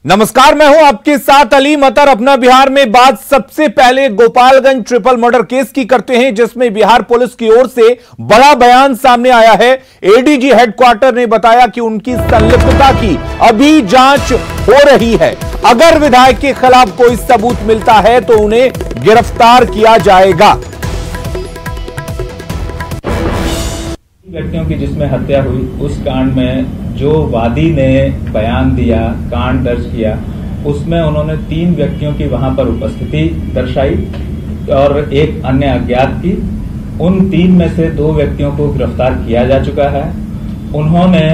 नमस्कार, मैं हूं आपके साथ अली मतर। अपना बिहार में बात सबसे पहले गोपालगंज ट्रिपल मर्डर केस की करते हैं, जिसमें बिहार पुलिस की ओर से बड़ा बयान सामने आया है। एडीजी हेडक्वार्टर ने बताया कि उनकी संलिप्तता की अभी जांच हो रही है। अगर विधायक के खिलाफ कोई सबूत मिलता है तो उन्हें गिरफ्तार किया जाएगा। व्यक्तियों की जिसमें हत्या हुई, उस कांड में जो वादी ने बयान दिया, कांड दर्ज किया, उसमें उन्होंने 3 व्यक्तियों की वहां पर उपस्थिति दर्शाई और एक अन्य अज्ञात की। उन 3 में से 2 व्यक्तियों को गिरफ्तार किया जा चुका है। उन्होंने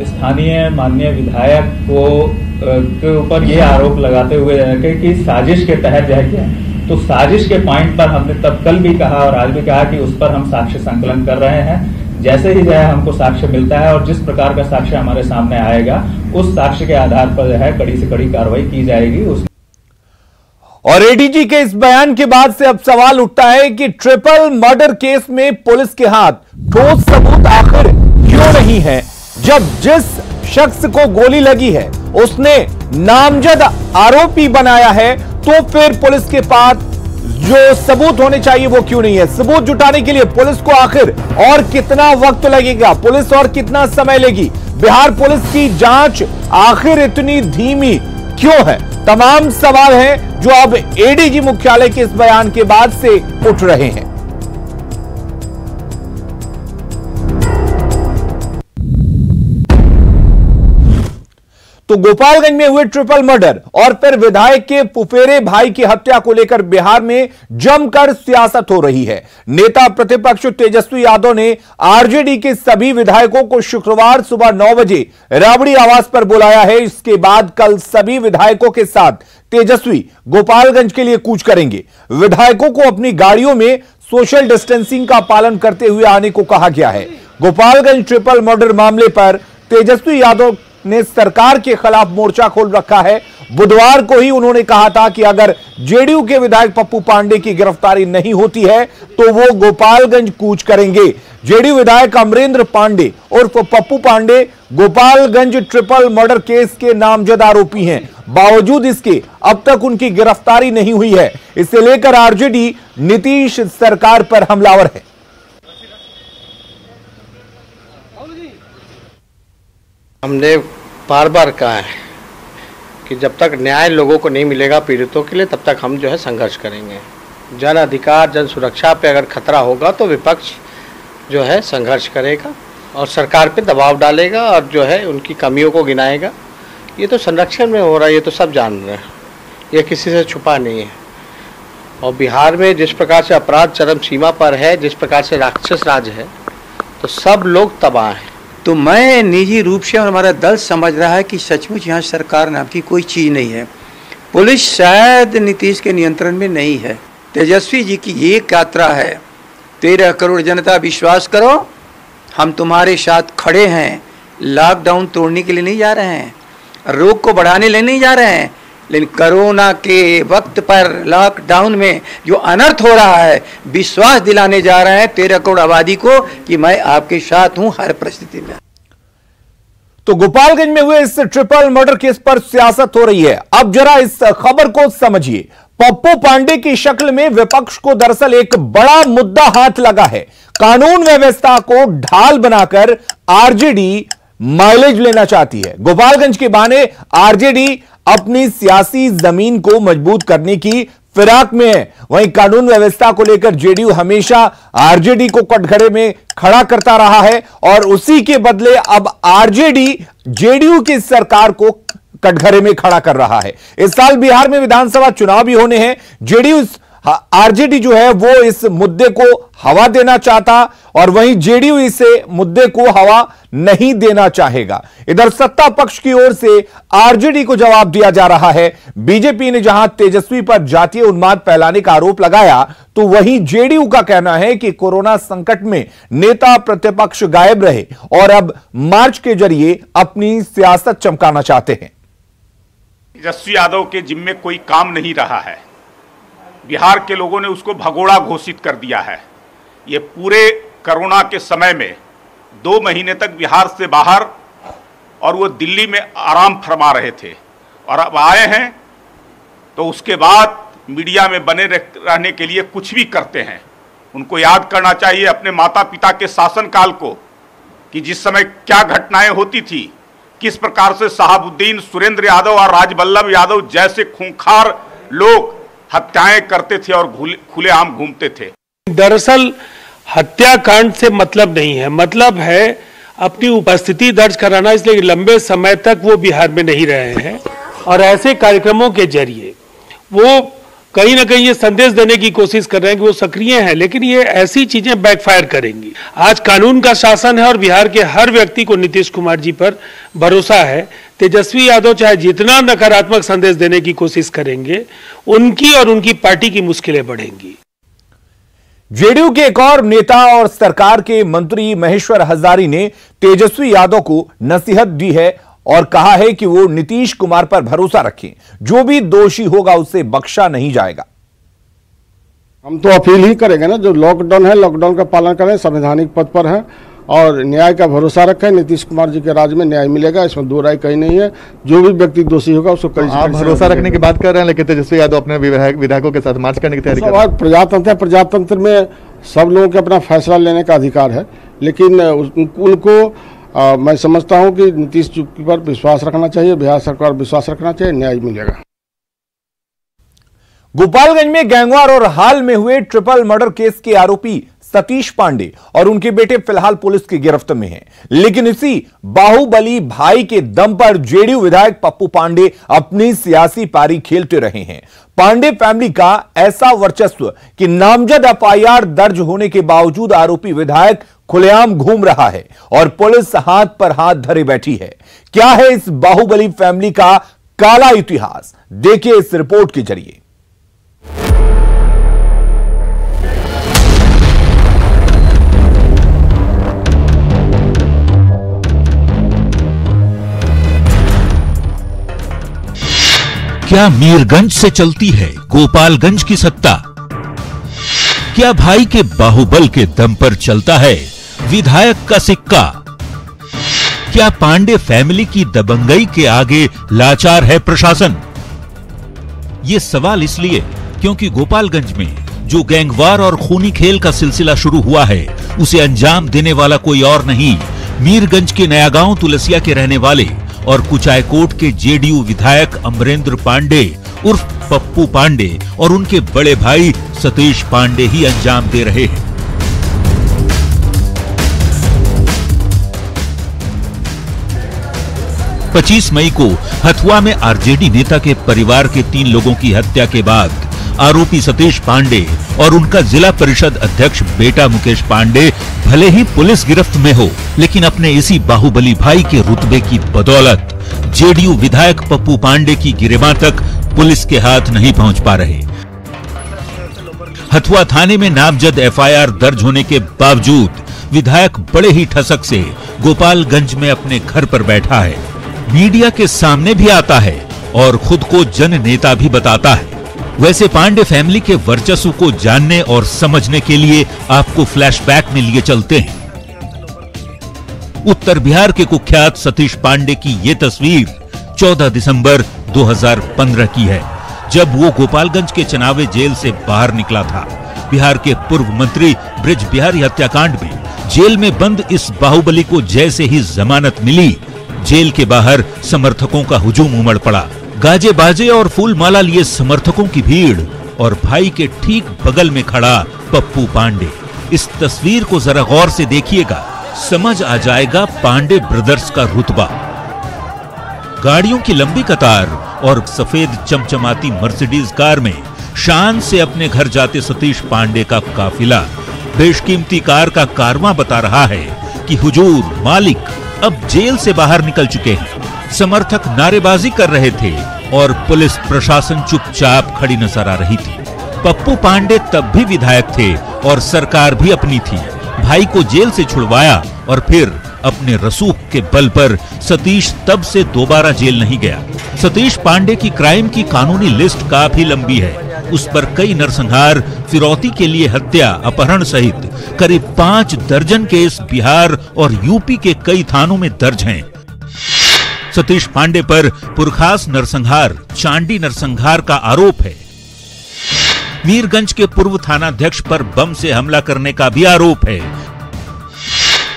स्थानीय माननीय विधायक को के ऊपर ये आरोप लगाते हुए कि साजिश के तहत जो है, तो साजिश के पॉइंट पर हमने तब कल भी कहा और आज भी कहा कि उस पर हम साक्ष्य संकलन कर रहे हैं। जैसे ही जो है हमको साक्ष्य मिलता है और जिस प्रकार का साक्ष्य हमारे सामने आएगा, उस साक्ष्य के आधार पर जो है कड़ी से कड़ी कार्रवाई की जाएगी। और एडीजी के इस बयान के बाद से अब सवाल उठता है कि ट्रिपल मर्डर केस में पुलिस के हाथ ठोस सबूत आखिर क्यों नहीं है। जब जिस शख्स को गोली लगी है उसने नामजद आरोपी बनाया है, तो फिर पुलिस के पास जो सबूत होने चाहिए वो क्यों नहीं है। सबूत जुटाने के लिए पुलिस को आखिर और कितना वक्त लगेगा, पुलिस और कितना समय लेगी। बिहार पुलिस की जांच आखिर इतनी धीमी क्यों है। तमाम सवाल हैं जो अब एडीजी मुख्यालय के इस बयान के बाद से उठ रहे हैं। तो गोपालगंज में हुए ट्रिपल मर्डर और फिर विधायक के फुफेरे भाई की हत्या को लेकर बिहार में जमकर सियासत हो रही है। नेता प्रतिपक्ष तेजस्वी यादव ने आरजेडी के सभी विधायकों को शुक्रवार सुबह 9 बजे राबड़ी आवास पर बुलाया है। इसके बाद कल सभी विधायकों के साथ तेजस्वी गोपालगंज के लिए कूच करेंगे। विधायकों को अपनी गाड़ियों में सोशल डिस्टेंसिंग का पालन करते हुए आने को कहा गया है। गोपालगंज ट्रिपल मर्डर मामले पर तेजस्वी यादव ने सरकार के खिलाफ मोर्चा खोल रखा है। बुधवार को ही उन्होंने कहा था कि अगर जेडीयू के विधायक पप्पू पांडे की गिरफ्तारी नहीं होती है तो वो गोपालगंज कूच करेंगे। जेडीयू विधायक अमरेंद्र पांडे उर्फ Pappu Pandey Gopalganj triple murder case के नामजद आरोपी हैं। बावजूद इसके अब तक उनकी गिरफ्तारी नहीं हुई है। इसे लेकर आरजेडी नीतीश सरकार पर हमलावर है। हमने बार बार कहा है कि जब तक न्याय लोगों को नहीं मिलेगा पीड़ितों के लिए, तब तक हम जो है संघर्ष करेंगे। जन अधिकार, जन सुरक्षा पे अगर खतरा होगा तो विपक्ष जो है संघर्ष करेगा और सरकार पे दबाव डालेगा और जो है उनकी कमियों को गिनाएगा। ये तो संरक्षण में हो रहा है, ये तो सब जान रहे हैं, ये किसी से छुपा नहीं है। और बिहार में जिस प्रकार से अपराध चरम सीमा पर है, जिस प्रकार से राक्षस राज है, तो सब लोग तबाह हैं। तो मैं निजी रूप से और हमारा दल समझ रहा है कि सचमुच यहाँ सरकार नाम की कोई चीज़ नहीं है। पुलिस शायद नीतीश के नियंत्रण में नहीं है। तेजस्वी जी की ये यात्रा है, 13 करोड़ जनता विश्वास करो हम तुम्हारे साथ खड़े हैं। लॉकडाउन तोड़ने के लिए नहीं जा रहे हैं, रोग को बढ़ाने ले नहीं जा रहे हैं, लेकिन कोरोना के वक्त पर लॉकडाउन में जो अनर्थ हो रहा है, विश्वास दिलाने जा रहे हैं 13 करोड़ आबादी को कि मैं आपके साथ हूं हर परिस्थिति में। तो गोपालगंज में हुए इस ट्रिपल मर्डर केस पर सियासत हो रही है। अब जरा इस खबर को समझिए। पप्पू पांडे की शक्ल में विपक्ष को दरअसल एक बड़ा मुद्दा हाथ लगा है। कानून व्यवस्था को ढाल बनाकर आरजेडी माइलेज लेना चाहती है। गोपालगंज के बहाने आरजेडी अपनी सियासी जमीन को मजबूत करने की फिराक में है। वहीं कानून व्यवस्था को लेकर जेडीयू हमेशा आरजेडी को कटघरे में खड़ा करता रहा है और उसी के बदले अब आरजेडी जेडीयू की सरकार को कटघरे में खड़ा कर रहा है। इस साल बिहार में विधानसभा चुनाव भी होने हैं। जेडीयू आरजेडी जो है वो इस मुद्दे को हवा देना चाहता और वहीं जेडीयू इसे मुद्दे को हवा नहीं देना चाहेगा। इधर सत्ता पक्ष की ओर से आरजेडी को जवाब दिया जा रहा है। बीजेपी ने जहां तेजस्वी पर जातीय उन्माद फैलाने का आरोप लगाया, तो वहीं जेडीयू का कहना है कि कोरोना संकट में नेता प्रतिपक्ष गायब रहे और अब मार्च के जरिए अपनी सियासत चमकाना चाहते हैं। तेजस्वी यादव के जिम्मे कोई काम नहीं रहा है। बिहार के लोगों ने उसको भगोड़ा घोषित कर दिया है। ये पूरे कोरोना के समय में 2 महीने तक बिहार से बाहर और वो दिल्ली में आराम फरमा रहे थे और अब आए हैं तो उसके बाद मीडिया में बने रहने के लिए कुछ भी करते हैं। उनको याद करना चाहिए अपने माता पिता के शासनकाल को, कि जिस समय क्या घटनाएं होती थी, किस प्रकार से शहाबुद्दीन, सुरेंद्र यादव और राजवल्लभ यादव जैसे खूंखार लोग हत्याएं करते थे और खुलेआम घूमते थे। दरअसल हत्याकांड से मतलब नहीं है, मतलब है अपनी उपस्थिति दर्ज कराना। इसलिए लंबे समय तक वो बिहार में नहीं रहे हैं और ऐसे कार्यक्रमों के जरिए वो कहीं ना कहीं ये संदेश देने की कोशिश कर रहे हैं कि वो सक्रिय हैं, लेकिन ये ऐसी चीजें बैकफायर करेंगी। आज कानून का शासन है और बिहार के हर व्यक्ति को नीतीश कुमार जी पर भरोसा है। तेजस्वी यादव चाहे जितना नकारात्मक संदेश देने की कोशिश करेंगे, उनकी और उनकी पार्टी की मुश्किलें बढ़ेंगी। जेडीयू के एक और नेता और सरकार के मंत्री महेश्वर हजारी ने तेजस्वी यादव को नसीहत दी है और कहा है कि वो नीतीश कुमार पर भरोसा रखें, जो भी दोषी होगा उसे बख्शा नहीं जाएगा। हम तो अपील ही करेंगे ना, जो लॉकडाउन है लॉकडाउन का पालन करें, संवैधानिक पद पर है और न्याय का भरोसा रखें। नीतीश कुमार जी के राज में न्याय मिलेगा, इसमें दो राय कहीं नहीं है। जो भी व्यक्ति दोषी होगा उसको कड़ी आप भरोसा रखने की बात कर रहे हैं, लेकिन तेजस्वी यादव अपने विधायकों के साथ मार्च करने की तैयारी कर रहे हैं। प्रजातंत्र है, प्रजातंत्र में सब लोगों के अपना फैसला लेने का अधिकार है, लेकिन उनको मैं समझता हूं कि नीतीश जी पर विश्वास रखना चाहिए, बिहार सरकार पर विश्वास रखना चाहिए, न्याय मिलेगा। गोपालगंज में गैंगवार और हाल में हुए ट्रिपल मर्डर केस के आरोपी सतीश पांडे और उनके बेटे फिलहाल पुलिस की गिरफ्त में हैं, लेकिन इसी बाहुबली भाई के दम पर जेडीयू विधायक पप्पू पांडे अपनी सियासी पारी खेलते रहे हैं। पांडे फैमिली का ऐसा वर्चस्व कि नामजद एफआईआर दर्ज होने के बावजूद आरोपी विधायक खुलेआम घूम रहा है और पुलिस हाथ पर हाथ धरे बैठी है। क्या है इस बाहुबली फैमिली का काला इतिहास, देखिए इस रिपोर्ट के जरिए। क्या मीरगंज से चलती है गोपालगंज की सत्ता? क्या भाई के बाहुबल के दम पर चलता है विधायक का सिक्का? क्या पांडे फैमिली की दबंगई के आगे लाचार है प्रशासन? ये सवाल इसलिए क्योंकि गोपालगंज में जो गैंगवार और खूनी खेल का सिलसिला शुरू हुआ है, उसे अंजाम देने वाला कोई और नहीं, मीरगंज के नया गांव तुलसिया के रहने वाले और कुचायकोट के जेडीयू विधायक अमरेंद्र पांडे उर्फ पप्पू पांडे और उनके बड़े भाई सतीश पांडे ही अंजाम दे रहे हैं। पच्चीस मई को हथुआ में आरजेडी नेता के परिवार के 3 लोगों की हत्या के बाद आरोपी सतीश पांडे और उनका जिला परिषद अध्यक्ष बेटा मुकेश पांडे भले ही पुलिस गिरफ्त में हो, लेकिन अपने इसी बाहुबली भाई के रुतबे की बदौलत जेडीयू विधायक पप्पू पांडे की गिरेबां तक पुलिस के हाथ नहीं पहुंच पा रहे। हथुआ थाने में नामजद एफआईआर दर्ज होने के बावजूद विधायक बड़े ही ठसक से गोपालगंज में अपने घर पर बैठा है, मीडिया के सामने भी आता है और खुद को जन नेता भी बताता है। वैसे पांडे फैमिली के वर्चस्व को जानने और समझने के लिए आपको फ्लैशबैक में लिए चलते हैं। उत्तर बिहार के कुख्यात सतीश पांडे की ये तस्वीर 14 दिसंबर 2015 की है, जब वो गोपालगंज के चनावे जेल से बाहर निकला था। बिहार के पूर्व मंत्री ब्रिज बिहारी हत्याकांड में जेल में बंद इस बाहुबली को जैसे ही जमानत मिली, जेल के बाहर समर्थकों का हुजूम उमड़ पड़ा। गाजे बाजे और फूल माला लिए समर्थकों की भीड़ और भाई के ठीक बगल में खड़ा पप्पू पांडे। इस तस्वीर को जरा गौर से देखिएगा, समझ आ जाएगा पांडे ब्रदर्स का रुतबा। गाड़ियों की लंबी कतार और सफेद चमचमाती मर्सिडीज कार में शान से अपने घर जाते सतीश पांडे का काफिला बेशकीमती कार का कारवां बता रहा है कि हुजूर मालिक अब जेल से बाहर निकल चुके हैं। समर्थक नारेबाजी कर रहे थे और पुलिस प्रशासन चुपचाप खड़ी नजर आ रही थी। पप्पू पांडे तब भी विधायक थे और सरकार भी अपनी थी। भाई को जेल से छुड़वाया और फिर अपने रसूख के बल पर सतीश तब से दोबारा जेल नहीं गया। सतीश पांडे की क्राइम की कानूनी लिस्ट काफी लंबी है। उस पर कई नरसंहार, फिरौती के लिए हत्या, अपहरण सहित करीब 5 दर्जन केस बिहार और यूपी के कई थानों में दर्ज हैं। सतीश पांडे पर पुरखास नरसंहार, चांडी नरसंहार का आरोप है। मीरगंज के पूर्व थानाध्यक्ष पर बम से हमला करने का भी आरोप है।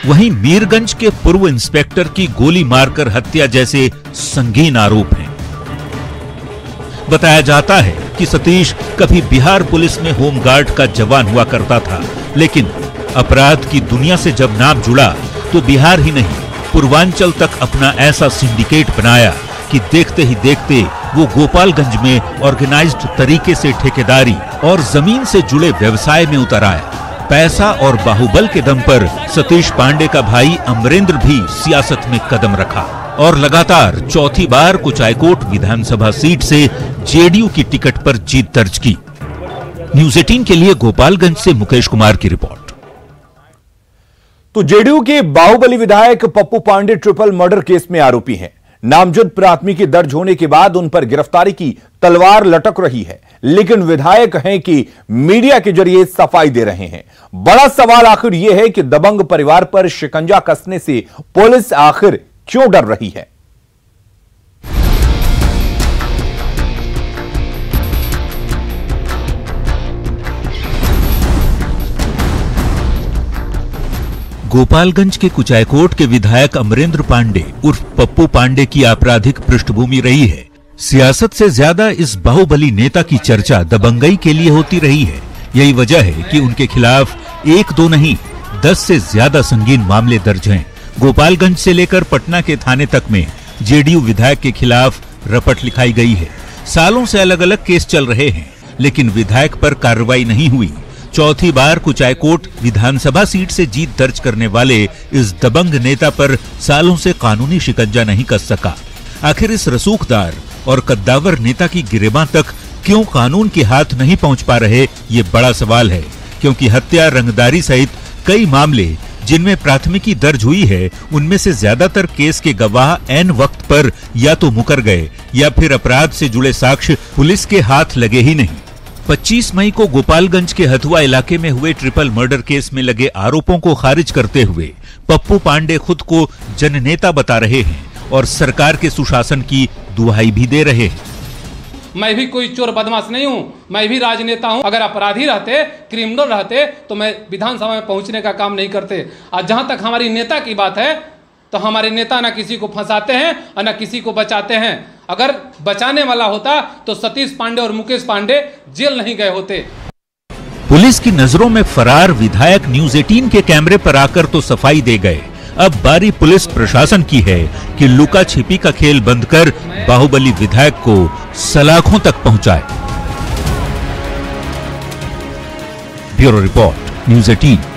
वहीं मीरगंज के पूर्व इंस्पेक्टर की गोली मारकर हत्या जैसे संगीन आरोप हैं। बताया जाता है कि सतीश कभी बिहार पुलिस में होमगार्ड का जवान हुआ करता था, लेकिन अपराध की दुनिया से जब नाम जुड़ा तो बिहार ही नहीं पूर्वांचल तक अपना ऐसा सिंडिकेट बनाया कि देखते ही देखते वो गोपालगंज में ऑर्गेनाइज्ड तरीके से ठेकेदारी और जमीन से जुड़े व्यवसाय में उतर आया। पैसा और बाहुबल के दम पर सतीश पांडे का भाई अमरेंद्र भी सियासत में कदम रखा और लगातार चौथी बार कुचायकोट विधानसभा सीट से जेडीयू की टिकट पर जीत दर्ज की। न्यूज़ 18 के लिए गोपालगंज से मुकेश कुमार की रिपोर्ट। तो जेडीयू के बाहुबली विधायक Pappu Pandey triple murder case में आरोपी हैं। नामजद प्राथमिकी दर्ज होने के बाद उन पर गिरफ्तारी की तलवार लटक रही है, लेकिन विधायक हैं कि मीडिया के जरिए सफाई दे रहे हैं। बड़ा सवाल आखिर यह है कि दबंग परिवार पर शिकंजा कसने से पुलिस आखिर क्यों डर रही है। गोपालगंज के कुचायकोट के विधायक अमरेंद्र पांडे उर्फ पप्पू पांडे की आपराधिक पृष्ठभूमि रही है। सियासत से ज्यादा इस बाहुबली नेता की चर्चा दबंगई के लिए होती रही है। यही वजह है कि उनके खिलाफ 1-2 नहीं 10 से ज्यादा संगीन मामले दर्ज हैं। गोपालगंज से लेकर पटना के थाने तक में जेडीयू विधायक के खिलाफ रपट लिखाई गई है। सालों से अलग अलग केस चल रहे हैं, लेकिन विधायक पर कार्रवाई नहीं हुई। चौथी बार कुचायकोट विधानसभा सीट से जीत दर्ज करने वाले इस दबंग नेता पर सालों से कानूनी शिकंजा नहीं कस सका। आखिर इस रसूखदार और कद्दावर नेता की गिरेबां तक क्यों कानून के हाथ नहीं पहुंच पा रहे, ये बड़ा सवाल है, क्योंकि हत्या, रंगदारी सहित कई मामले जिनमें प्राथमिकी दर्ज हुई है, उनमें से ज्यादातर केस के गवाह ऐन वक्त पर या तो मुकर गए या फिर अपराध से जुड़े साक्ष्य पुलिस के हाथ लगे ही नहीं। 25 मई को गोपालगंज के हथुआ इलाके में हुए ट्रिपल मर्डर केस में लगे आरोपों को खारिज करते हुए पप्पू पांडे खुद को जननेता बता रहे हैं और सरकार के सुशासन की दुहाई भी दे रहे हैं। मैं भी कोई चोर बदमाश नहीं हूं, मैं भी राजनेता हूं। अगर अपराधी रहते, क्रिमिनल रहते तो मैं विधानसभा में पहुंचने का काम नहीं करते। और जहां तक हमारी नेता की बात है तो हमारे नेता ना किसी को फंसाते हैं और ना किसी को बचाते हैं। अगर बचाने वाला होता तो सतीश पांडे और मुकेश पांडे जेल नहीं गए होते। पुलिस की नजरों में फरार विधायक न्यूज़ 18 के कैमरे पर आकर तो सफाई दे गए। अब बारी पुलिस प्रशासन की है कि लुका छिपी का खेल बंद कर बाहुबली विधायक को सलाखों तक पहुंचाए। Bureau report, news 18।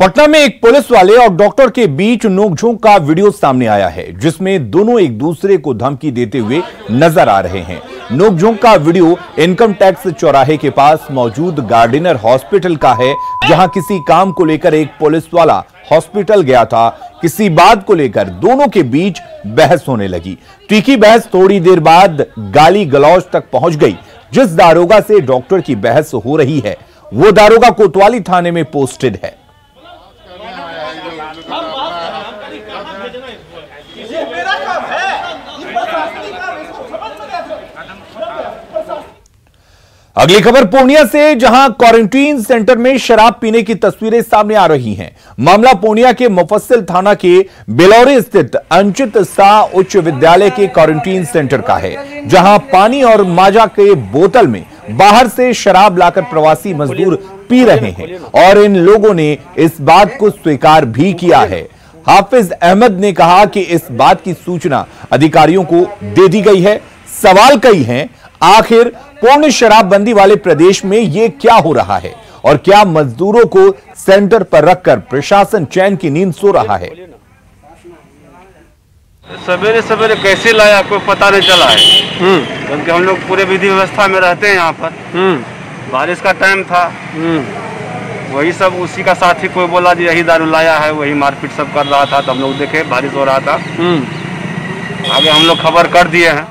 पटना में एक पुलिस वाले और डॉक्टर के बीच नोकझोंक का वीडियो सामने आया है, जिसमें दोनों एक दूसरे को धमकी देते हुए नजर आ रहे हैं। नोकझोंक का वीडियो इनकम टैक्स चौराहे के पास मौजूद गार्डिनर हॉस्पिटल का है, जहां किसी काम को लेकर एक पुलिस वाला हॉस्पिटल गया था। किसी बात को लेकर दोनों के बीच बहस होने लगी। तीखी बहस थोड़ी देर बाद गाली गलौज तक पहुंच गई। जिस दारोगा से डॉक्टर की बहस हो रही है, वो दारोगा कोतवाली थाने में पोस्टेड है। अगली खबर पूर्णिया से, जहां क्वारंटीन सेंटर में शराब पीने की तस्वीरें सामने आ रही हैं। मामला पूर्णिया के मुफस्सिल थाना के बेलौरी स्थित अंचित शाह उच्च विद्यालय के क्वारंटीन सेंटर का है, जहां पानी और माजा के बोतल में बाहर से शराब लाकर प्रवासी मजदूर पी रहे हैं और इन लोगों ने इस बात को स्वीकार भी किया है। हाफिज अहमद ने कहा कि इस बात की सूचना अधिकारियों को दे दी गई है। सवाल कई हैं, आखिर पूर्ण शराबबंदी वाले प्रदेश में यह क्या हो रहा है और क्या मजदूरों को सेंटर पर रखकर प्रशासन चैन की नींद सो रहा है। सवेरे सवेरे कैसे लाया कोई पता नहीं चला है, क्योंकि हम लोग पूरे विधि व्यवस्था में रहते हैं यहाँ पर। बारिश का टाइम था, वही सब उसी का साथी कोई बोला जी यही दारू लाया है, वही मारपीट सब कर रहा था। तो हम लोग देखे बारिश हो रहा था, आगे हम लोग खबर कर दिए हैं।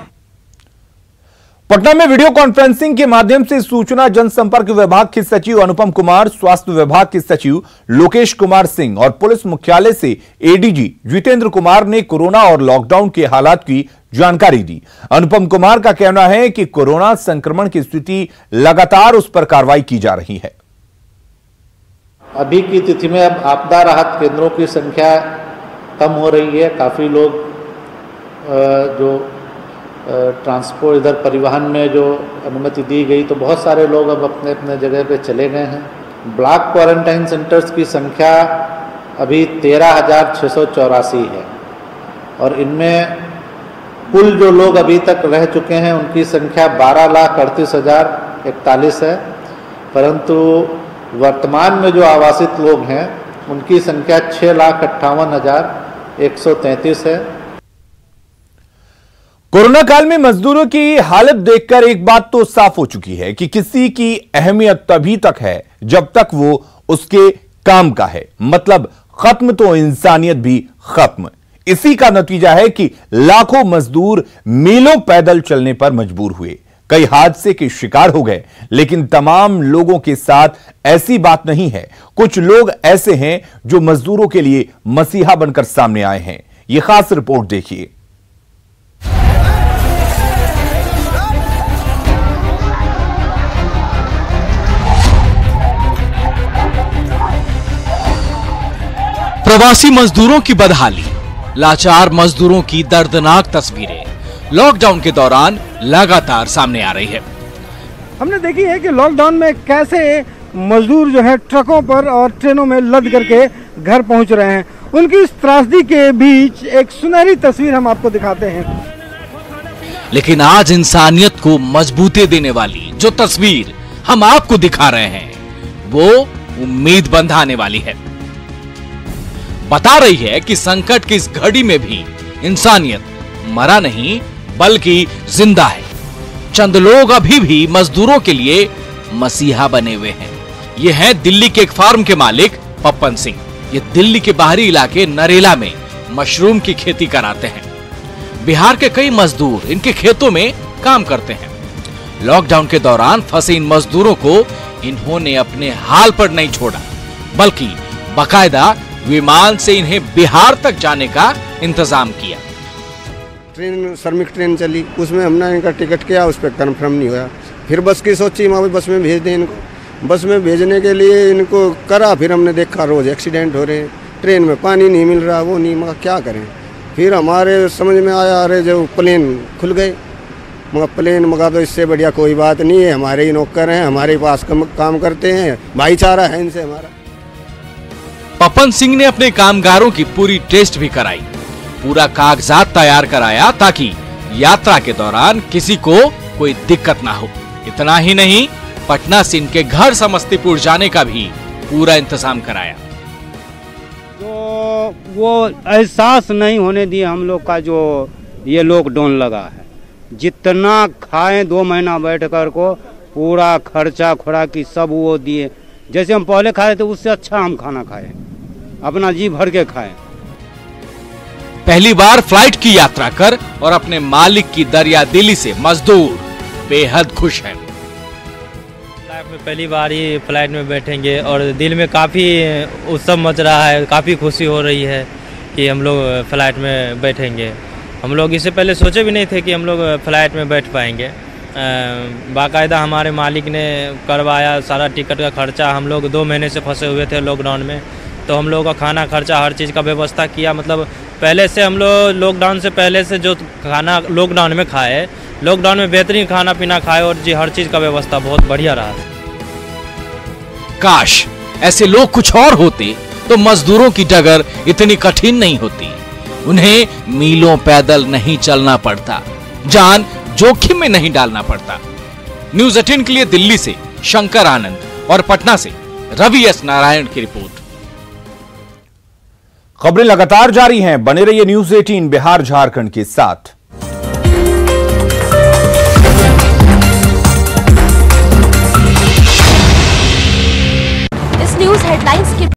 पटना में वीडियो कॉन्फ्रेंसिंग के माध्यम से सूचना जनसंपर्क विभाग के सचिव अनुपम कुमार, स्वास्थ्य विभाग के सचिव लोकेश कुमार सिंह और पुलिस मुख्यालय से एडीजी जितेंद्र कुमार ने कोरोना और लॉकडाउन के हालात की जानकारी दी। अनुपम कुमार का कहना है कि कोरोना संक्रमण की स्थिति लगातार उस पर कार्रवाई की जा रही है। अभी की तिथि में अब आपदा राहत केंद्रों की संख्या कम हो रही है। काफ़ी लोग जो ट्रांसपोर्ट इधर परिवहन में जो अनुमति दी गई तो बहुत सारे लोग अब अपने अपने जगह पे चले गए हैं। ब्लॉक क्वारंटाइन सेंटर्स की संख्या अभी 13,684 है और इनमें कुल जो लोग अभी तक रह चुके हैं उनकी संख्या 12,38,041 है, परंतु वर्तमान में जो आवासित लोग हैं उनकी संख्या 6,58,133 है। कोरोना काल में मजदूरों की हालत देखकर एक बात तो साफ हो चुकी है कि किसी की अहमियत तभी तक है जब तक वो उसके काम का है, मतलब खत्म तो इंसानियत भी खत्म। इसी का नतीजा है कि लाखों मजदूर मीलों पैदल चलने पर मजबूर हुए, कई हादसे के शिकार हो गए। लेकिन तमाम लोगों के साथ ऐसी बात नहीं है। कुछ लोग ऐसे हैं जो मजदूरों के लिए मसीहा बनकर सामने आए हैं। यह खास रिपोर्ट देखिए। प्रवासी मजदूरों की बदहाली, लाचार मजदूरों की दर्दनाक तस्वीरें लॉकडाउन के दौरान लगातार सामने आ रही है। हमने देखी है कि लॉकडाउन में कैसे मजदूर जो है ट्रकों पर और ट्रेनों में लद करके घर पहुंच रहे हैं। उनकी इस त्रासदी के बीच एक सुनहरी तस्वीर हम आपको दिखाते हैं। लेकिन आज इंसानियत को मजबूती देने वाली जो तस्वीर हम आपको दिखा रहे हैं वो उम्मीद बंधाने वाली है। बता रही है कि संकट की इस घड़ी में भी इंसानियत मरा नहीं बल्कि जिंदा है। चंद लोग अभी भी मजदूरों के लिए मसीहा बने हुए हैं। ये हैं दिल्ली के एक फार्म के मालिक पप्पन सिंह। ये दिल्ली के बाहरी इलाके नरेला में मशरूम की खेती कराते हैं। बिहार के कई मजदूर इनके खेतों में काम करते हैं। लॉकडाउन के दौरान फंसे इन मजदूरों को इन्होंने अपने हाल पर नहीं छोड़ा, बल्कि बाकायदा विमान से इन्हें बिहार तक जाने का इंतजाम किया। ट्रेन श्रमिक ट्रेन चली, उसमें हमने इनका टिकट किया, उस पर कन्फर्म नहीं हुआ। फिर बस की सोची वहाँ बस में भेज दें इनको। बस में भेजने के लिए इनको करा, फिर हमने देखा रोज एक्सीडेंट हो रहे हैं, ट्रेन में पानी नहीं मिल रहा, वो नहीं, मगर क्या करें। फिर हमारे समझ में आया अरे जो प्लेन खुल गए, मगर प्लेन मगर तो इससे बढ़िया कोई बात नहीं है। हमारे ही नौकर हैं, हमारे पास काम करते हैं, भाईचारा है इनसे हमारा। पप्पन सिंह ने अपने कामगारों की पूरी टेस्ट भी कराई, पूरा कागजात तैयार कराया ताकि यात्रा के दौरान किसी को कोई दिक्कत ना हो। इतना ही नहीं, पटना से इनके घर समस्तीपुर जाने का भी पूरा इंतजाम कराया। तो वो एहसास नहीं होने दिए हम लोग का जो ये लॉकडाउन लगा है। जितना खाएं 2 महीना बैठ कर को पूरा खर्चा खुराकी सब वो दिए। जैसे हम पहले खाए थे उससे अच्छा हम खाना खाए, अपना जी भर के खाएं। पहली बार फ्लाइट की यात्रा कर और अपने मालिक की दरिया दिली से मजदूर बेहद खुश हैं। लाइफ में पहली बार ही फ्लाइट में बैठेंगे और दिल में काफ़ी उत्सव मच रहा है, काफ़ी खुशी हो रही है कि हम लोग फ्लाइट में बैठेंगे। हम लोग इससे पहले सोचे भी नहीं थे कि हम लोग फ्लाइट में बैठ पाएंगे। बाकायदा हमारे मालिक ने करवाया सारा टिकट का खर्चा। हम लोग 2 महीने से फंसे हुए थे लॉकडाउन में, तो हम लोग का खाना खर्चा हर चीज़ का व्यवस्था किया। मतलब पहले से हम लोग लॉकडाउन से पहले से जो खाना लॉकडाउन में खाए, लॉकडाउन में बेहतरीन खाना पीना खाए और जी हर चीज़ का व्यवस्था बहुत बढ़िया रहा। काश ऐसे लोग कुछ और होते तो मजदूरों की डगर इतनी कठिन नहीं होती। उन्हें मीलों पैदल नहीं चलना पड़ता, जान जोखिम में नहीं डालना पड़ता। न्यूज़ 18 के लिए दिल्ली से शंकर आनंद और पटना से रवि एस नारायण की रिपोर्ट। खबरें लगातार जारी हैं, बने रहिए न्यूज़ 18 बिहार झारखंड के साथ। इस न्यूज़ हेडलाइंस के